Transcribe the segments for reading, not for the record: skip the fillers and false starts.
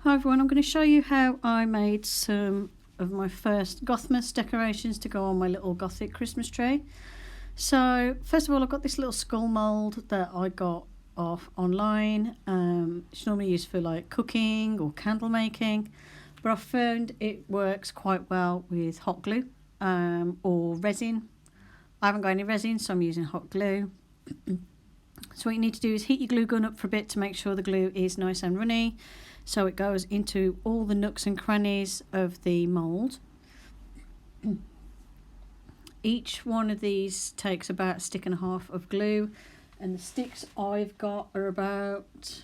Hi everyone, I'm going to show you how I made some of my first Gothmas decorations to go on my little gothic Christmas tree. So first of all, I've got this little skull mould that I got off online. It's normally used for like cooking or candle making, but I found it works quite well with hot glue or resin. I haven't got any resin, so I'm using hot glue. So what you need to do is heat your glue gun up for a bit to make sure the glue is nice and runny, so it goes into all the nooks and crannies of the mould. Each one of these takes about a stick and a half of glue, and the sticks I've got are about,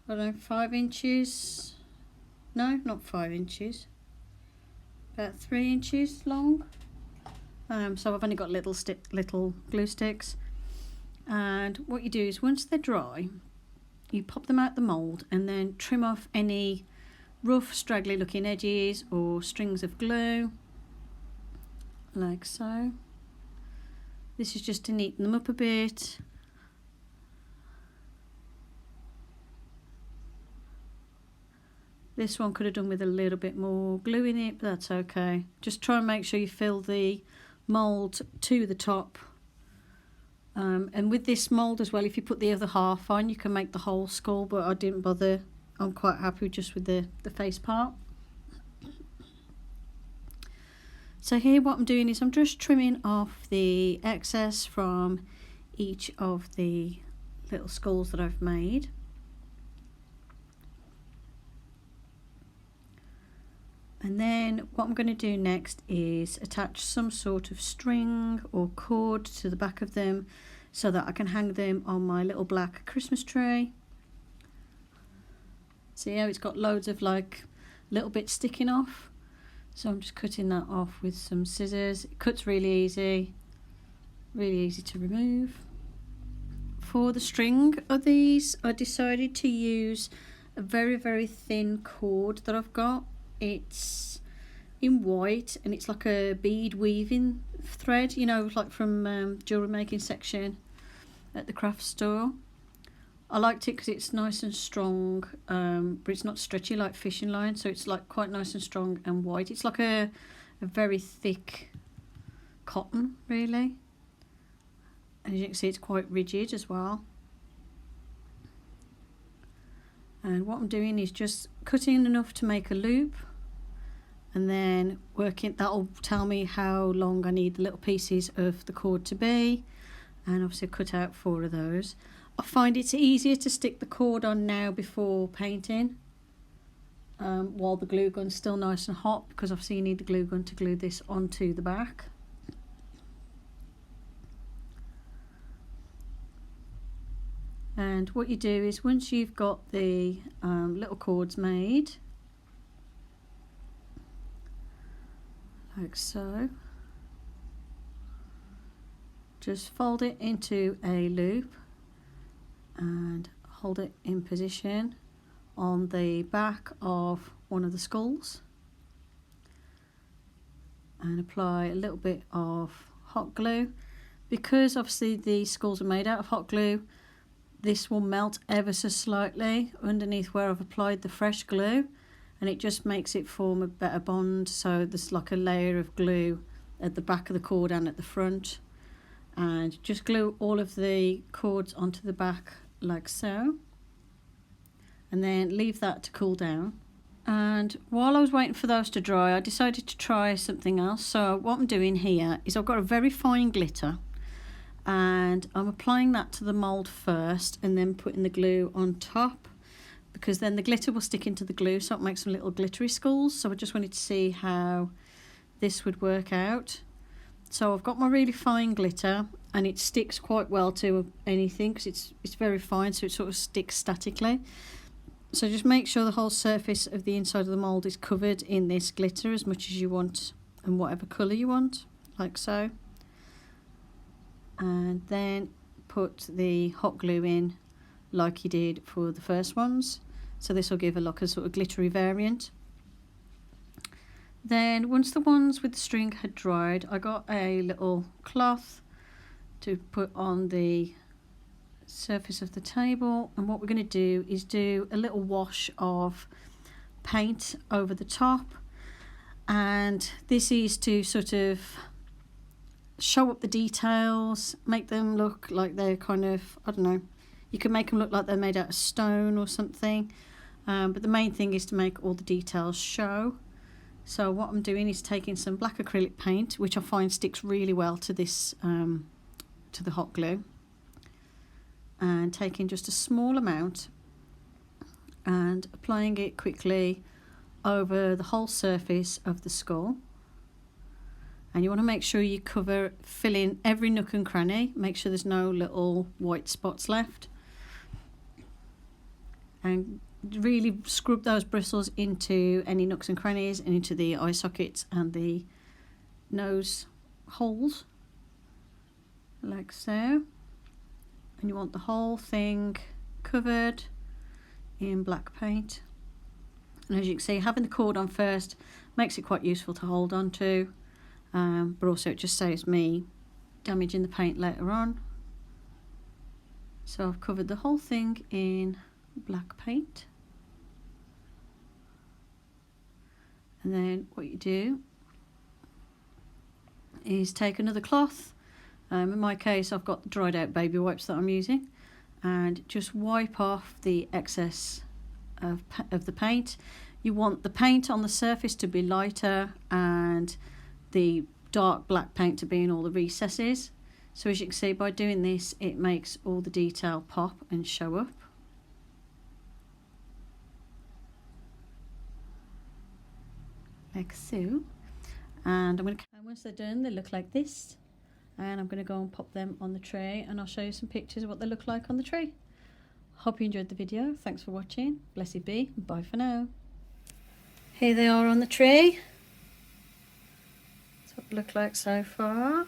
I don't know, 5 inches. No, not 5 inches. About 3 inches long. So I've only got little glue sticks. And what you do is once they're dry, you pop them out the mould and then trim off any rough, straggly looking edges or strings of glue, like so. This is just to neaten them up a bit. This one could have done with a little bit more glue in it, but that's okay. Just try and make sure you fill the mould to the top. And with this mould as well, if you put the other half on, you can make the whole skull, but I didn't bother. I'm quite happy just with the face part. So here what I'm doing is I'm just trimming off the excess from each of the little skulls that I've made. And then what I'm going to do next is attach some sort of string or cord to the back of them so that I can hang them on my little black Christmas tree. See how it's got loads of like little bits sticking off? So I'm just cutting that off with some scissors. It cuts really easy to remove. For the string of these, I decided to use a very thin cord that I've got. It's in white and it's like a bead weaving thread, you know, like from jewellery making section at the craft store. I liked it because it's nice and strong, but it's not stretchy like fishing line, so it's like quite nice and strong and white. It's like a very thick cotton really, and as you can see it's quite rigid as well. And what I'm doing is just cutting enough to make a loop, and then working, that'll tell me how long I need the little pieces of the cord to be, and obviously cut out 4 of those. I find it's easier to stick the cord on now before painting, while the glue gun's still nice and hot, because obviously you need the glue gun to glue this onto the back. And what you do is once you've got the little cords made, like so, just fold it into a loop and hold it in position on the back of one of the skulls, and apply a little bit of hot glue. Because obviously the skulls are made out of hot glue, this will melt ever so slightly underneath where I've applied the fresh glue, and it just makes it form a better bond. So there's like a layer of glue at the back of the cord and at the front, and just glue all of the cords onto the back like so, and then leave that to cool down. And while I was waiting for those to dry, I decided to try something else. So what I'm doing here is I've got a very fine glitter, and I'm applying that to the mould first and then putting the glue on top, because then the glitter will stick into the glue, so it makes some little glittery skulls. So I just wanted to see how this would work out. So I've got my really fine glitter, and it sticks quite well to anything because it's very fine, so it sort of sticks statically. So just make sure the whole surface of the inside of the mould is covered in this glitter as much as you want, and whatever colour you want, like so. And then put the hot glue in like you did for the first ones. So this will give a sort of glittery variant. Then once the ones with the string had dried, I got a little cloth to put on the surface of the table, and what we're going to do is do a little wash of paint over the top, and this is to sort of show up the details, make them look like they're kind of, I don't know, you can make them look like they're made out of stone or something, but the main thing is to make all the details show. So what I'm doing is taking some black acrylic paint, which I find sticks really well to this, to the hot glue, and taking just a small amount and applying it quickly over the whole surface of the skull. And you want to make sure you fill in every nook and cranny, make sure there's no little white spots left, and really scrub those bristles into any nooks and crannies and into the eye sockets and the nose holes, like so. And you want the whole thing covered in black paint. And as you can see, having the cord on first makes it quite useful to hold on to, but also it just saves me damaging the paint later on. So I've covered the whole thing in black paint. And then what you do is take another cloth, in my case I've got dried out baby wipes that I'm using, and just wipe off the excess of the paint. You want the paint on the surface to be lighter and the dark black paint to be in all the recesses. So as you can see, by doing this it makes all the detail pop and show up. Like so. And once they're done, they look like this, and I'm going to go and pop them on the tray, and I'll show you some pictures of what they look like on the tray. Hope you enjoyed the video. Thanks for watching. Blessed be. Bye for now. Here they are on the tray. That's what they look like so far.